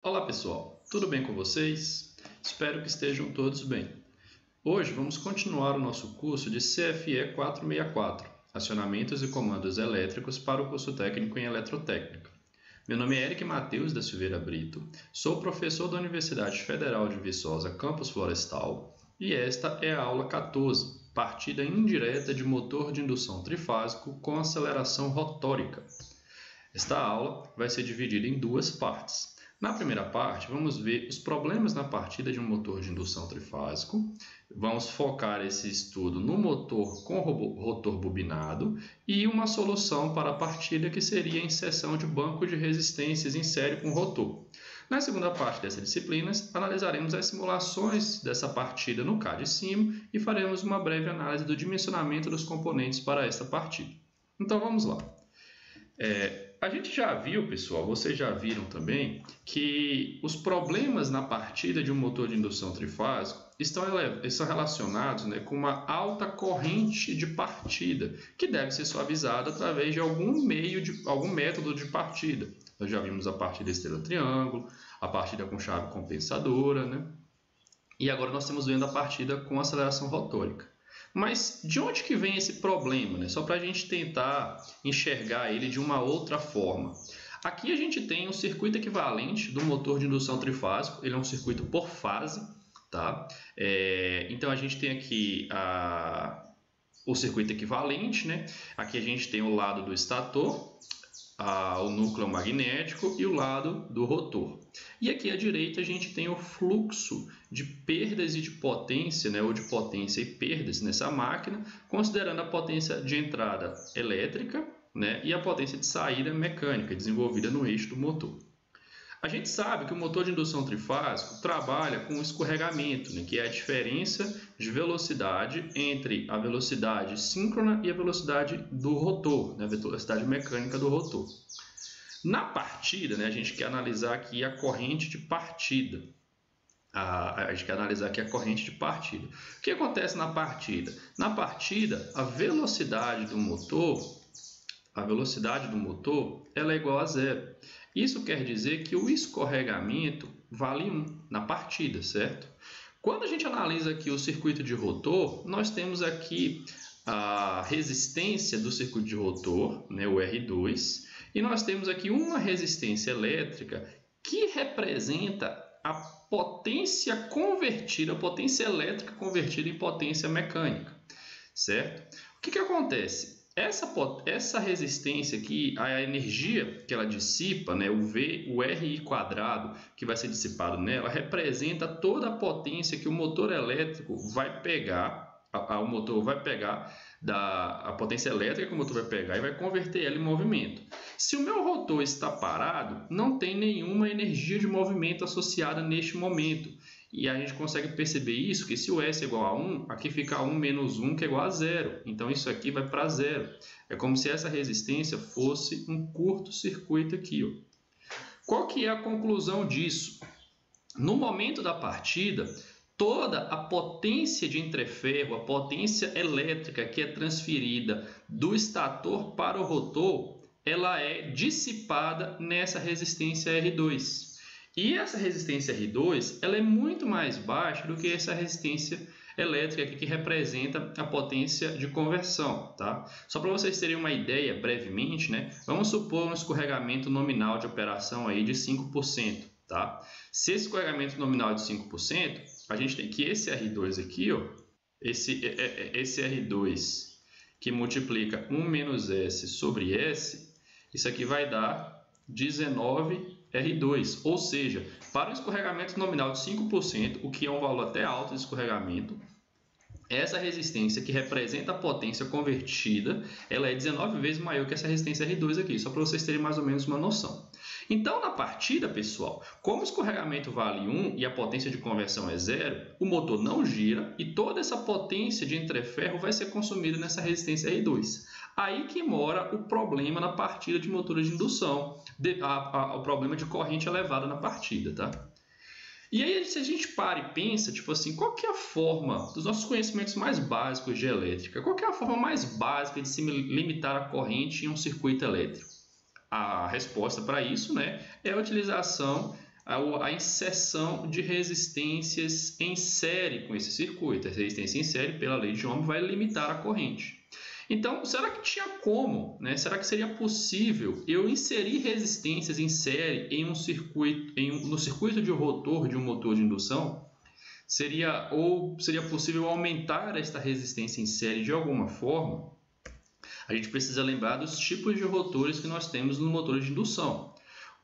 Olá pessoal, tudo bem com vocês? Espero que estejam todos bem. Hoje vamos continuar o nosso curso de CFE 464, Acionamentos e Comandos Elétricos para o curso técnico em Eletrotécnica. Meu nome é Eric Matheus da Silveira Brito, sou professor da Universidade Federal de Viçosa, Campus Florestal, e esta é a aula 14, partida indireta de motor de indução trifásico com aceleração rotórica. Esta aula vai ser dividida em duas partes. Na primeira parte, vamos ver os problemas na partida de um motor de indução trifásico. Vamos focar esse estudo no motor com rotor bobinado e uma solução para a partida que seria a inserção de banco de resistências em série com rotor. Na segunda parte dessa disciplina, analisaremos as simulações dessa partida no CAD/CIMO e faremos uma breve análise do dimensionamento dos componentes para esta partida. Então vamos lá. A gente já viu, pessoal, vocês já viram também, que os problemas na partida de um motor de indução trifásico estão relacionados, com uma alta corrente de partida, que deve ser suavizada através de algum método de partida. Nós já vimos a partida estrela-triângulo, a partida com chave compensadora, E agora nós estamos vendo a partida com aceleração rotórica. Mas de onde que vem esse problema? Só para a gente tentar enxergar ele de uma outra forma. Aqui a gente tem um circuito equivalente do motor de indução trifásico, ele é um circuito por fase, tá? Então a gente tem aqui o circuito equivalente, Aqui a gente tem o lado do estator, o núcleo magnético e o lado do rotor. E aqui à direita a gente tem o fluxo de perdas e de potência, ou de potência e perdas nessa máquina, considerando a potência de entrada elétrica, e a potência de saída mecânica desenvolvida no eixo do motor. A gente sabe que o motor de indução trifásico trabalha com escorregamento, que é a diferença de velocidade entre a velocidade síncrona e a velocidade do rotor, a velocidade mecânica do rotor. Na partida, a gente quer analisar aqui a corrente de partida. A gente quer analisar aqui a corrente de partida. O que acontece na partida? Na partida, a velocidade do motor ela é igual a zero. Isso quer dizer que o escorregamento vale 1 na partida, certo? Quando a gente analisa aqui o circuito de rotor, nós temos aqui a resistência do circuito de rotor, o R2, e nós temos aqui uma resistência elétrica que representa a potência convertida, a potência elétrica convertida em potência mecânica, certo? O que acontece? Essa resistência aqui, a energia que ela dissipa, o RI quadrado que vai ser dissipado nela, representa toda a potência que o motor elétrico vai pegar, o motor vai pegar a potência elétrica que o motor vai pegar e vai converter ela em movimento. Se o meu rotor está parado, não tem nenhuma energia de movimento associada neste momento. E a gente consegue perceber isso, que se o S é igual a 1, aqui fica 1 menos 1, que é igual a 0. Então, isso aqui vai para 0. É como se essa resistência fosse um curto-circuito aqui. Qual que é a conclusão disso? No momento da partida, toda a potência de entreferro, a potência elétrica que é transferida do estator para o rotor, ela é dissipada nessa resistência R2. E essa resistência R2 ela é muito mais baixa do que essa resistência elétrica aqui, que representa a potência de conversão. Tá? Só para vocês terem uma ideia brevemente, vamos supor um escorregamento nominal de operação aí de 5%. Tá? Se esse escorregamento nominal é de 5%, a gente tem que esse R2 aqui, esse R2 que multiplica 1 menos S sobre S, isso aqui vai dar 19 R2, ou seja, para um escorregamento nominal de 5%, o que é um valor até alto de escorregamento, essa resistência que representa a potência convertida, ela é 19 vezes maior que essa resistência R2 aqui, só para vocês terem mais ou menos uma noção. Então, na partida, pessoal, como o escorregamento vale 1 e a potência de conversão é 0, o motor não gira e toda essa potência de entreferro vai ser consumida nessa resistência R2. Aí que mora o problema na partida de motores de indução, o problema de corrente elevada na partida, tá? E aí, se a gente para e pensa, qual que é a forma dos nossos conhecimentos mais básicos de elétrica? Qual que é a forma mais básica de se limitar a corrente em um circuito elétrico? A resposta para isso, é a utilização a inserção de resistências em série com esse circuito. A resistência em série, pela lei de Ohm, vai limitar a corrente. Então, será que tinha como, né? Será que seria possível eu inserir resistências em série em um circuito, no circuito de rotor de um motor de indução? Seria possível aumentar esta resistência em série de alguma forma? A gente precisa lembrar dos tipos de rotores que nós temos no motor de indução.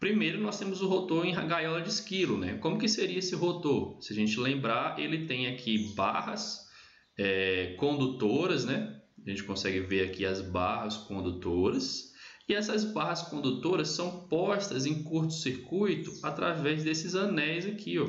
Primeiro, nós temos o rotor em gaiola de esquilo, né? Como que seria esse rotor? Se a gente lembrar, ele tem aqui barras condutoras, né? A gente consegue ver aqui as barras condutoras. E essas barras condutoras são postas em curto-circuito através desses anéis aqui, ó.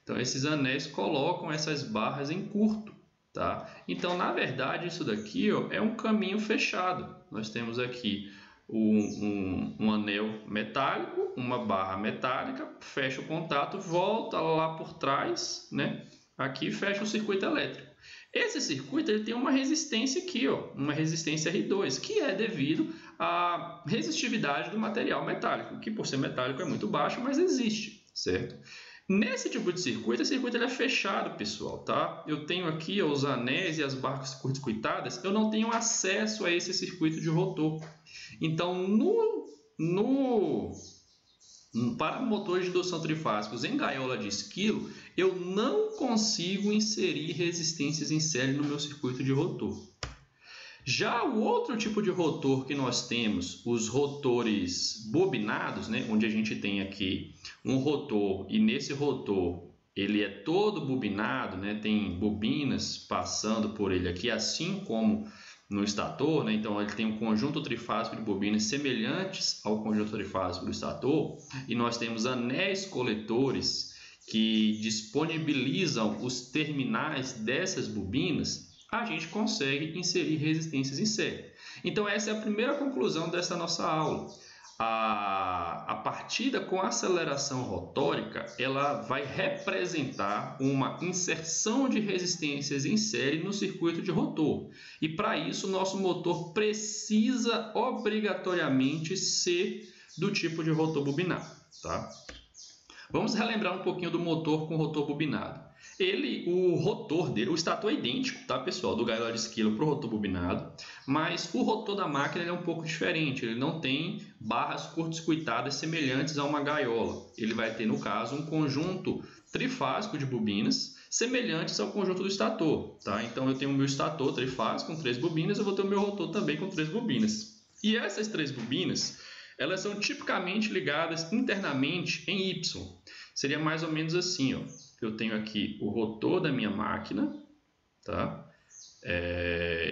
Então, esses anéis colocam essas barras em curto, tá? Então, na verdade, isso daqui, ó, é um caminho fechado. Nós temos aqui um anel metálico, uma barra metálica, fecha o contato, volta lá por trás, né? Aqui fecha o circuito elétrico. Esse circuito ele tem uma resistência aqui, ó, uma resistência R2, que é devido à resistividade do material metálico, que por ser metálico é muito baixo, mas existe, certo? Nesse tipo de circuito, esse circuito ele é fechado, pessoal, tá? Eu tenho aqui ó, os anéis e as barras curto-circuitadas, eu não tenho acesso a esse circuito de rotor. Então, para motores de indução trifásicos em gaiola de esquilo, eu não consigo inserir resistências em série no meu circuito de rotor. Já o outro tipo de rotor que nós temos, os rotores bobinados, né, onde a gente tem aqui um rotor e nesse rotor ele é todo bobinado, né, tem bobinas passando por ele aqui, assim como no estator, né? Então ele tem um conjunto trifásico de bobinas semelhantes ao conjunto trifásico do estator, e nós temos anéis coletores que disponibilizam os terminais dessas bobinas, a gente consegue inserir resistências em série. Então essa é a primeira conclusão dessa nossa aula. A partida com aceleração rotórica, ela vai representar uma inserção de resistências em série no circuito de rotor. E para isso, nosso motor precisa obrigatoriamente ser do tipo de rotor bobinado, tá? Vamos relembrar um pouquinho do motor com rotor bobinado. O rotor dele, o estator é idêntico, tá, pessoal, do gaiola de esquilo para o rotor bobinado, mas o rotor da máquina é um pouco diferente, ele não tem barras curto-circuitadas semelhantes a uma gaiola. Ele vai ter, no caso, um conjunto trifásico de bobinas semelhantes ao conjunto do estator, tá? Então eu tenho o meu estator trifásico com 3 bobinas, eu vou ter o meu rotor também com 3 bobinas. E essas 3 bobinas, elas são tipicamente ligadas internamente em Y. Seria mais ou menos assim, ó. Eu tenho aqui o rotor da minha máquina, tá?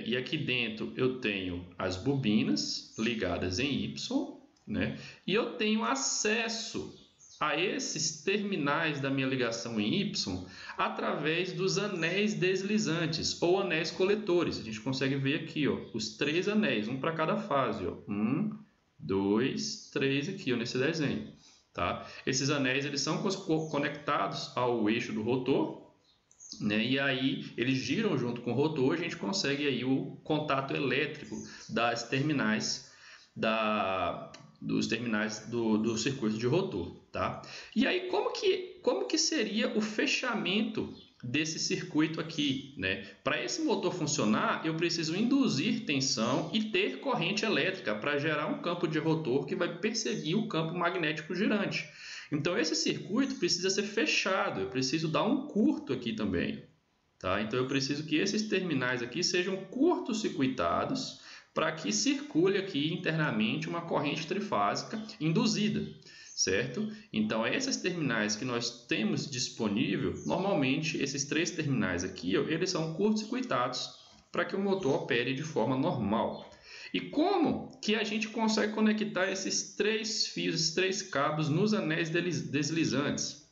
E aqui dentro eu tenho as bobinas ligadas em Y, né? E eu tenho acesso a esses terminais da minha ligação em Y através dos anéis deslizantes ou anéis coletores. A gente consegue ver aqui, ó, os 3 anéis, um para cada fase, ó. 1, 2, 3 aqui, ó, nesse desenho. Tá? Esses anéis eles são conectados ao eixo do rotor, né? E aí eles giram junto com o rotor, a gente consegue aí o contato elétrico das terminais dos terminais do circuito de rotor, tá? E aí como que seria o fechamento desse circuito aqui, né? Para esse motor funcionar, eu preciso induzir tensão e ter corrente elétrica para gerar um campo de rotor que vai perseguir o campo magnético girante. Então esse circuito precisa ser fechado, eu preciso dar um curto aqui também, tá? Então eu preciso que esses terminais aqui sejam curto-circuitados para que circule aqui internamente uma corrente trifásica induzida, certo? Então, esses terminais que nós temos disponível, normalmente esses 3 terminais aqui, ó, eles são curto-circuitados para que o motor opere de forma normal. E como que a gente consegue conectar esses 3 fios, esses 3 cabos nos anéis deslizantes?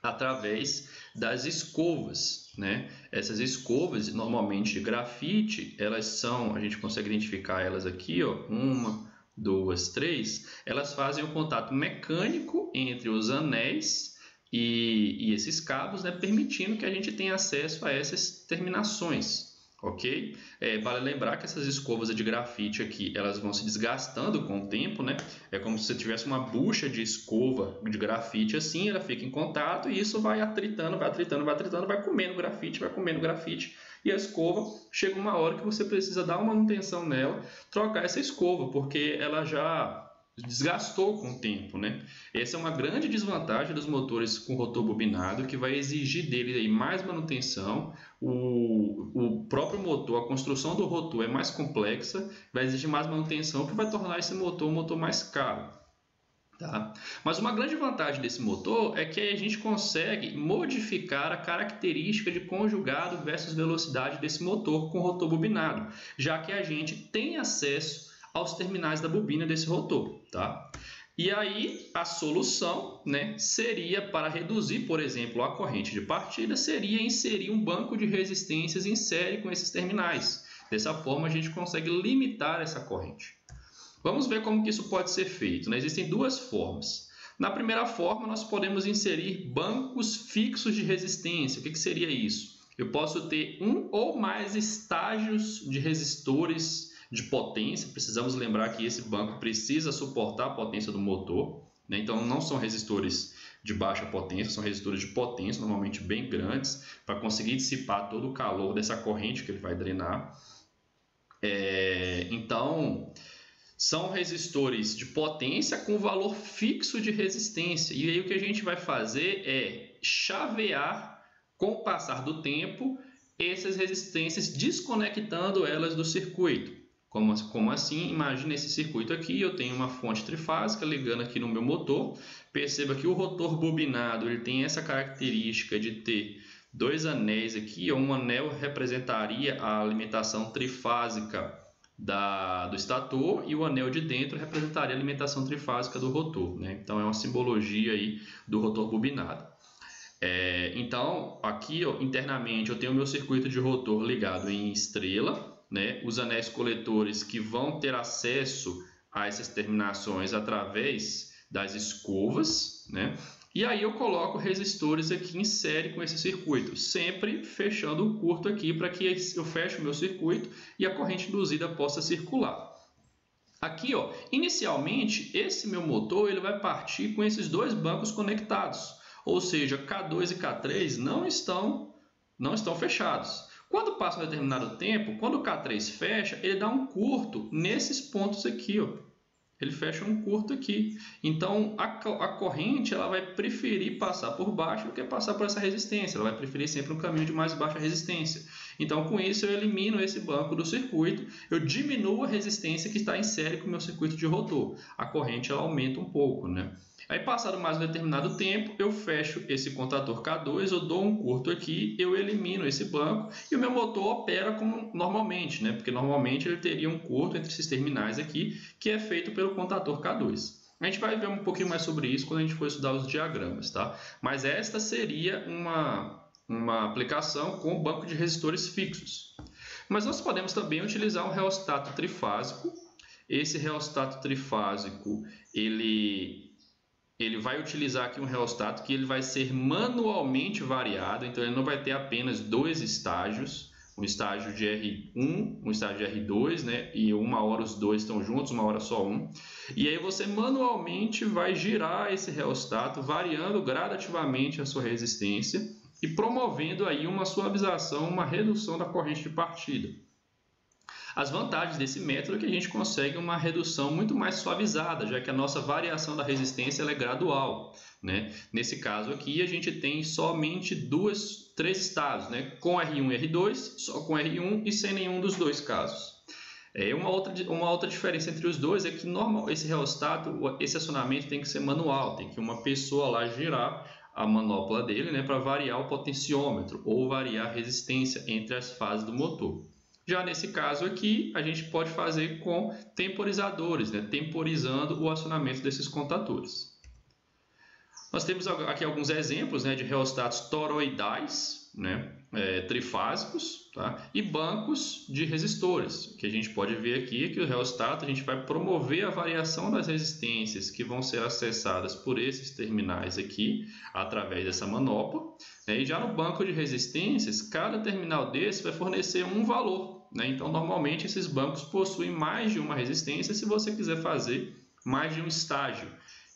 Através das escovas, né? Essas escovas, normalmente de grafite, a gente consegue identificar elas aqui, ó, 1, 2, 3, elas fazem o contato mecânico entre os anéis e esses cabos, né, permitindo que a gente tenha acesso a essas terminações. ok? Vale lembrar que essas escovas de grafite aqui, elas vão se desgastando com o tempo, né? É como se você tivesse uma bucha de escova de grafite assim, ela fica em contato e isso vai atritando, vai comendo grafite, e a escova, chega uma hora que você precisa dar uma manutenção nela, trocar essa escova, porque ela já desgastou com o tempo, né? Essa é uma grande desvantagem dos motores com rotor bobinado, que vai exigir dele aí mais manutenção. O próprio motor, a construção do rotor é mais complexa, vai exigir mais manutenção, que vai tornar esse motor um motor mais caro. Tá? Mas uma grande vantagem desse motor é que a gente consegue modificar a característica de conjugado versus velocidade desse motor com rotor bobinado, já que a gente tem acesso aos terminais da bobina desse rotor. Tá? E aí a solução, né, seria, para reduzir, por exemplo, a corrente de partida, seria inserir um banco de resistências em série com esses terminais. Dessa forma a gente consegue limitar essa corrente. Vamos ver como que isso pode ser feito, né? Existem duas formas. Na primeira forma, nós podemos inserir bancos fixos de resistência. O que seria isso? Eu posso ter um ou mais estágios de resistores de potência. Precisamos lembrar que esse banco precisa suportar a potência do motor, né? Então, não são resistores de baixa potência, são resistores de potência, normalmente bem grandes, para conseguir dissipar todo o calor dessa corrente que ele vai drenar. Então, são resistores de potência com valor fixo de resistência. E aí o que a gente vai fazer é chavear, com o passar do tempo, essas resistências, desconectando elas do circuito. Como assim? Imagine esse circuito aqui, eu tenho uma fonte trifásica ligando aqui no meu motor. Perceba que o rotor bobinado ele tem essa característica de ter dois anéis aqui. Um anel representaria a alimentação trifásica do estator e o anel de dentro representaria a alimentação trifásica do rotor, né? Então é uma simbologia aí do rotor bobinado. Então aqui internamente eu tenho o meu circuito de rotor ligado em estrela, né? Os anéis coletores que vão ter acesso a essas terminações através das escovas, né? E aí eu coloco resistores aqui em série com esse circuito, sempre fechando o curto aqui para que eu feche o meu circuito e a corrente induzida possa circular. Aqui, ó, inicialmente, esse meu motor ele vai partir com esses dois bancos conectados, ou seja, K2 e K3 não estão fechados. Quando passa um determinado tempo, quando o K3 fecha, ele dá um curto nesses pontos aqui, ó. Ele fecha um curto aqui. Então, a corrente ela vai preferir passar por baixo do que passar por essa resistência. Ela vai preferir sempre um caminho de mais baixa resistência. Então, com isso, eu elimino esse banco do circuito. Eu diminuo a resistência que está em série com o meu circuito de rotor. A corrente ela aumenta um pouco, né? Aí, passado mais um determinado tempo, eu fecho esse contator K2, eu dou um curto aqui, eu elimino esse banco e o meu motor opera como normalmente, né? Porque normalmente ele teria um curto entre esses terminais aqui, que é feito pelo contator K2. A gente vai ver um pouquinho mais sobre isso quando a gente for estudar os diagramas, tá? Mas esta seria uma aplicação com banco de resistores fixos. Mas nós podemos também utilizar um reostato trifásico. Esse reostato trifásico, ele vai utilizar aqui um reostato que ele vai ser manualmente variado, então ele não vai ter apenas dois estágios, um estágio de R1, um estágio de R2, né? E uma hora os dois estão juntos, uma hora só um. E aí você manualmente vai girar esse reostato, variando gradativamente a sua resistência e promovendo aí uma suavização, uma redução da corrente de partida. As vantagens desse método é que a gente consegue uma redução muito mais suavizada, já que a nossa variação da resistência ela é gradual, né? Nesse caso aqui, a gente tem somente três estados, né? Com R1 e R2, só com R1 e sem nenhum dos dois casos. Uma outra diferença entre os dois é que esse reostato, esse acionamento tem que ser manual, tem que uma pessoa lá girar a manopla dele, né, para variar o potenciômetro ou variar a resistência entre as fases do motor. Já nesse caso aqui, a gente pode fazer com temporizadores, né? Temporizando o acionamento desses contadores. Nós temos aqui alguns exemplos, né, de reostatos toroidais, né? trifásicos, tá? E bancos de resistores. O que a gente pode ver aqui é que o rheostato a gente vai promover a variação das resistências que vão ser acessadas por esses terminais aqui através dessa manopla, né? E já no banco de resistências, cada terminal desse vai fornecer um valor, né? Então normalmente esses bancos possuem mais de uma resistência se você quiser fazer mais de um estágio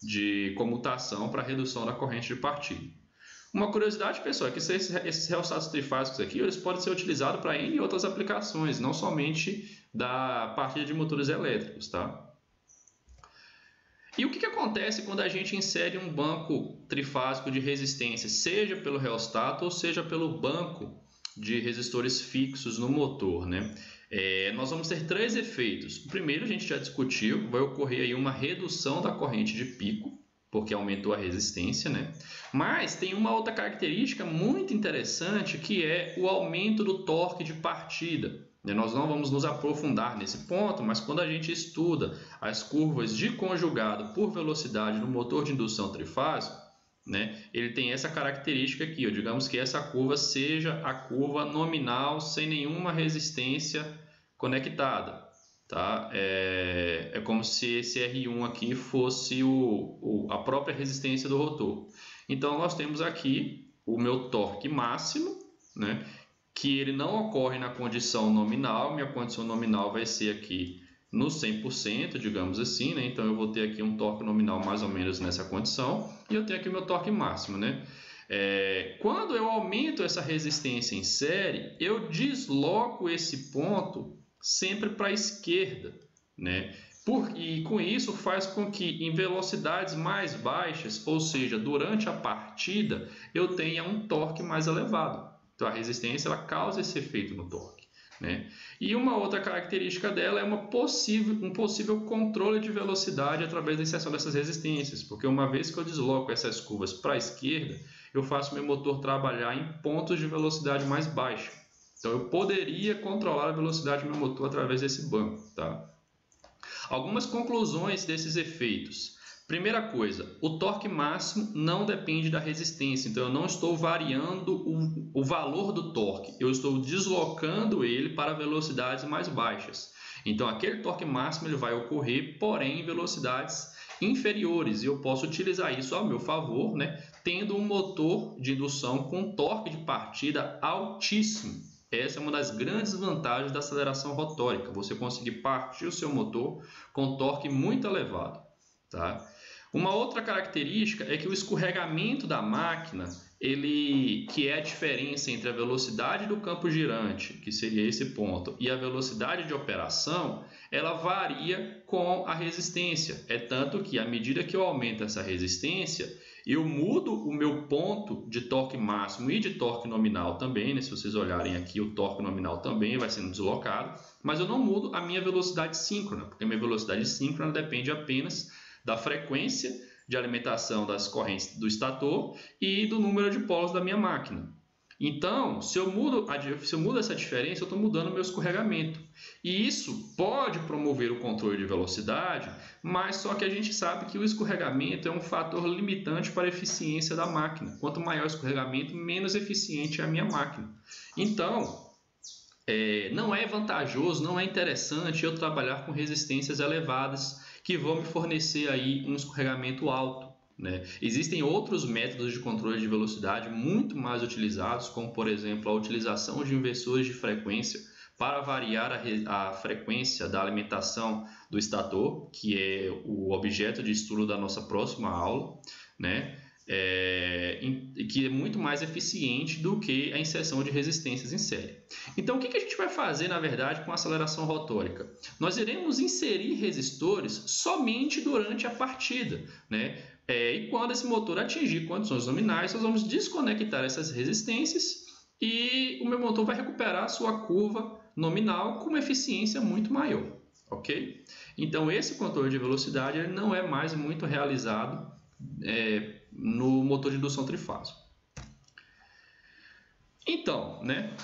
de comutação para redução da corrente de partida. Uma curiosidade, pessoal, é que esses rheostatos trifásicos aqui, eles podem ser utilizados para N outras aplicações, não somente da partida de motores elétricos, tá? E o que acontece quando a gente insere um banco trifásico de resistência, seja pelo rheostato ou seja pelo banco de resistores fixos no motor, né? Nós vamos ter 3 efeitos. O primeiro a gente já discutiu, vai ocorrer aí uma redução da corrente de pico, porque aumentou a resistência, né? Mas tem uma outra característica muito interessante, que é o aumento do torque de partida. Nós não vamos nos aprofundar nesse ponto, mas quando a gente estuda as curvas de conjugado por velocidade no motor de indução trifásico, né, ele tem essa característica aqui, digamos que essa curva seja a curva nominal sem nenhuma resistência conectada. Tá? É como se esse R1 aqui fosse a própria resistência do rotor. Então nós temos aqui o meu torque máximo, né, que ele não ocorre na condição nominal. Minha condição nominal vai ser aqui no 100%, digamos assim, né? Então eu vou ter aqui um torque nominal mais ou menos nessa condição, e eu tenho aqui o meu torque máximo, né? Quando eu aumento essa resistência em série, eu desloco esse ponto sempre para a esquerda, né? E com isso faz com que em velocidades mais baixas, ou seja, durante a partida, eu tenha um torque mais elevado. Então a resistência ela causa esse efeito no torque, né? E uma outra característica dela é um possível controle de velocidade através da inserção dessas resistências, porque uma vez que eu desloco essas curvas para a esquerda, eu faço meu motor trabalhar em pontos de velocidade mais baixa. Então eu poderia controlar a velocidade do meu motor através desse banco, tá? Algumas conclusões desses efeitos. Primeira coisa, o torque máximo não depende da resistência, então eu não estou variando o valor do torque, eu estou deslocando ele para velocidades mais baixas. Então aquele torque máximo ele vai ocorrer, porém em velocidades inferiores, e eu posso utilizar isso ao meu favor, né, tendo um motor de indução com torque de partida altíssimo. Essa é uma das grandes vantagens da aceleração rotórica, você conseguir partir o seu motor com torque muito elevado, tá? Uma outra característica é que o escorregamento da máquina, que é a diferença entre a velocidade do campo girante, que seria esse ponto, e a velocidade de operação, ela varia com a resistência. É tanto que, à medida que eu aumento essa resistência, eu mudo o meu ponto de torque máximo e de torque nominal também, né? Se vocês olharem aqui, o torque nominal também vai sendo deslocado, mas eu não mudo a minha velocidade síncrona, porque a minha velocidade síncrona depende apenas da frequência de alimentação das correntes do estator e do número de polos da minha máquina. Então, se eu mudo essa diferença, eu estou mudando o meu escorregamento. E isso pode promover o controle de velocidade, mas só que a gente sabe que o escorregamento é um fator limitante para a eficiência da máquina. Quanto maior o escorregamento, menos eficiente é a minha máquina. Então, não é vantajoso, não é interessante eu trabalhar com resistências elevadas que vão me fornecer aí um escorregamento alto, né? Existem outros métodos de controle de velocidade muito mais utilizados, como por exemplo a utilização de inversores de frequência para variar a frequência da alimentação do estator, que é o objeto de estudo da nossa próxima aula, né? Que é muito mais eficiente do que a inserção de resistências em série. Então, o que a gente vai fazer, na verdade, com a aceleração rotórica? Nós iremos inserir resistores somente durante a partida, né? E quando esse motor atingir condições nominais, nós vamos desconectar essas resistências e o meu motor vai recuperar a sua curva nominal com uma eficiência muito maior, ok? Então, esse controle de velocidade ele não é mais muito realizado no motor de indução trifásico. Então, né,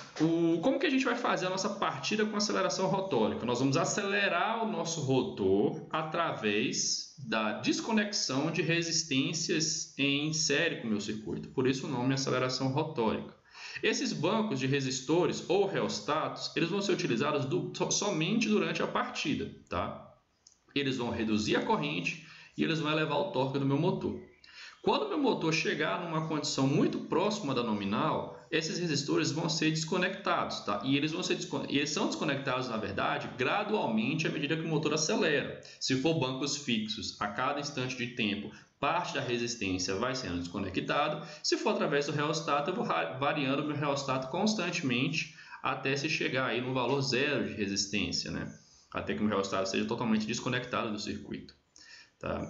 como que a gente vai fazer a nossa partida com aceleração rotórica? Nós vamos acelerar o nosso rotor através da desconexão de resistências em série com o meu circuito. Por isso o nome é aceleração rotórica. Esses bancos de resistores ou reostatos, eles vão ser utilizados somente durante a partida, tá? Eles vão reduzir a corrente e eles vão elevar o torque do meu motor. Quando o meu motor chegar numa condição muito próxima da nominal, esses resistores vão ser desconectados, tá? E eles são desconectados, na verdade, gradualmente à medida que o motor acelera. Se for bancos fixos, a cada instante de tempo, parte da resistência vai sendo desconectada. Se for através do reostato, eu vou variando o meu reostato constantemente até se chegar aí no valor zero de resistência, né? Até que o meu reostato seja totalmente desconectado do circuito, tá?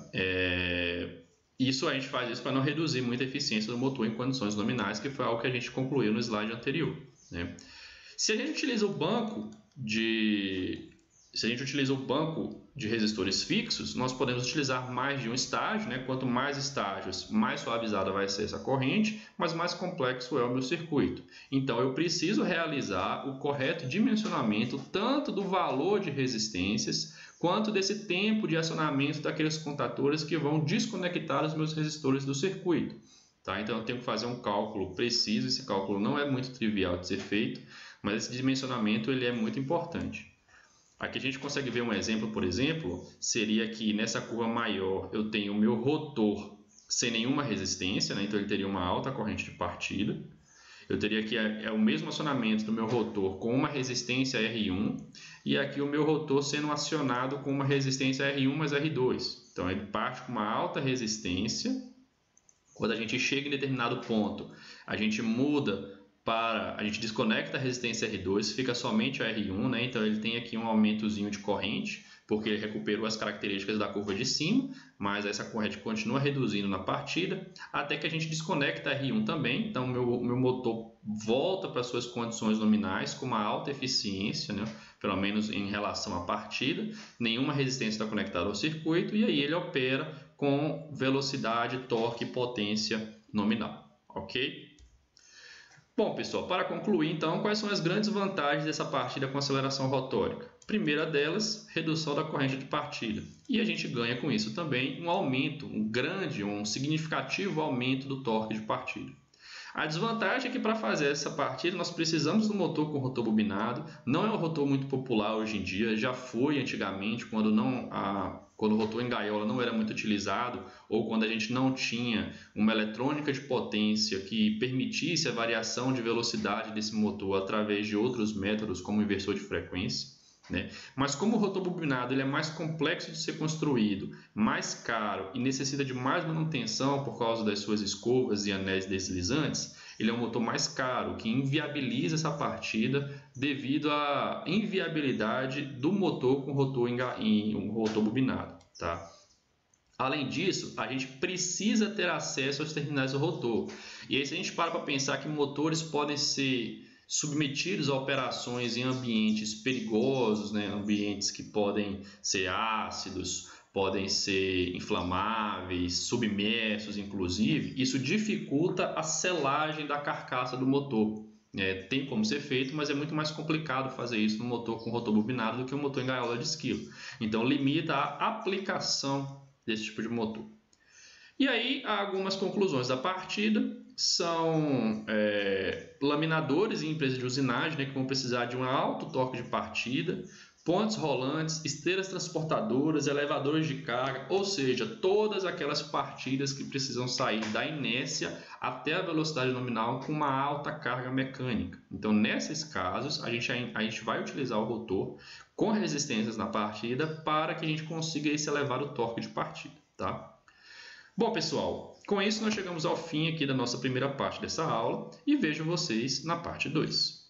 Isso a gente faz isso para não reduzir muito a eficiência do motor em condições nominais, que foi algo que a gente concluiu no slide anterior, né? Se a gente utiliza o banco de resistores fixos, nós podemos utilizar mais de um estágio, né? Quanto mais estágios, mais suavizada vai ser essa corrente, mas mais complexo é o meu circuito. Então, eu preciso realizar o correto dimensionamento tanto do valor de resistências quanto desse tempo de acionamento daqueles contatores que vão desconectar os meus resistores do circuito. Tá? Então, eu tenho que fazer um cálculo preciso. Esse cálculo não é muito trivial de ser feito, mas esse dimensionamento ele é muito importante. Aqui a gente consegue ver um exemplo, por exemplo, seria que nessa curva maior eu tenho o meu rotor sem nenhuma resistência, né? Então ele teria uma alta corrente de partida. Eu teria aqui o mesmo acionamento do meu rotor com uma resistência R1 e aqui o meu rotor sendo acionado com uma resistência R1 mais R2. Então ele parte com uma alta resistência. Quando a gente chega em determinado ponto, a gente desconecta a resistência R2, fica somente a R1, né? Então ele tem aqui um aumentozinho de corrente, porque ele recuperou as características da curva de cima, mas essa corrente continua reduzindo na partida, até que a gente desconecta a R1 também. Então o meu motor volta para suas condições nominais com uma alta eficiência, né? Pelo menos em relação à partida, nenhuma resistência está conectada ao circuito, e aí ele opera com velocidade, torque e potência nominal, ok? Bom, pessoal, para concluir, então, quais são as grandes vantagens dessa partida com aceleração rotórica? Primeira delas, redução da corrente de partida. E a gente ganha com isso também um aumento, um significativo aumento do torque de partida. A desvantagem é que para fazer essa partida nós precisamos do motor com rotor bobinado. Não é um rotor muito popular hoje em dia, já foi antigamente, quando o rotor em gaiola não era muito utilizado, ou quando a gente não tinha uma eletrônica de potência que permitisse a variação de velocidade desse motor através de outros métodos, como o inversor de frequência, né? Mas como o rotor bobinado ele é mais complexo de ser construído, mais caro e necessita de mais manutenção por causa das suas escovas e anéis deslizantes, ele é um motor mais caro, que inviabiliza essa partida devido à inviabilidade do motor com um rotor bobinado, tá? Além disso, a gente precisa ter acesso aos terminais do rotor. E aí, se a gente para pensar que motores podem ser submetidos a operações em ambientes perigosos, né? Ambientes que podem ser ácidos, podem ser inflamáveis, submersos inclusive, isso dificulta a selagem da carcaça do motor. Tem como ser feito, mas é muito mais complicado fazer isso no motor com rotor bobinado do que um motor em gaiola de esquilo. Então limita a aplicação desse tipo de motor. E aí há algumas conclusões da partida. São laminadores em empresas de usinagem, né, que vão precisar de um alto torque de partida, pontes rolantes, esteiras transportadoras, elevadores de carga, ou seja, todas aquelas partidas que precisam sair da inércia até a velocidade nominal com uma alta carga mecânica. Então, nesses casos, a gente vai utilizar o rotor com resistências na partida para que a gente consiga esse elevado torque de partida, tá? Bom, pessoal, com isso nós chegamos ao fim aqui da nossa primeira parte dessa aula e vejo vocês na parte 2.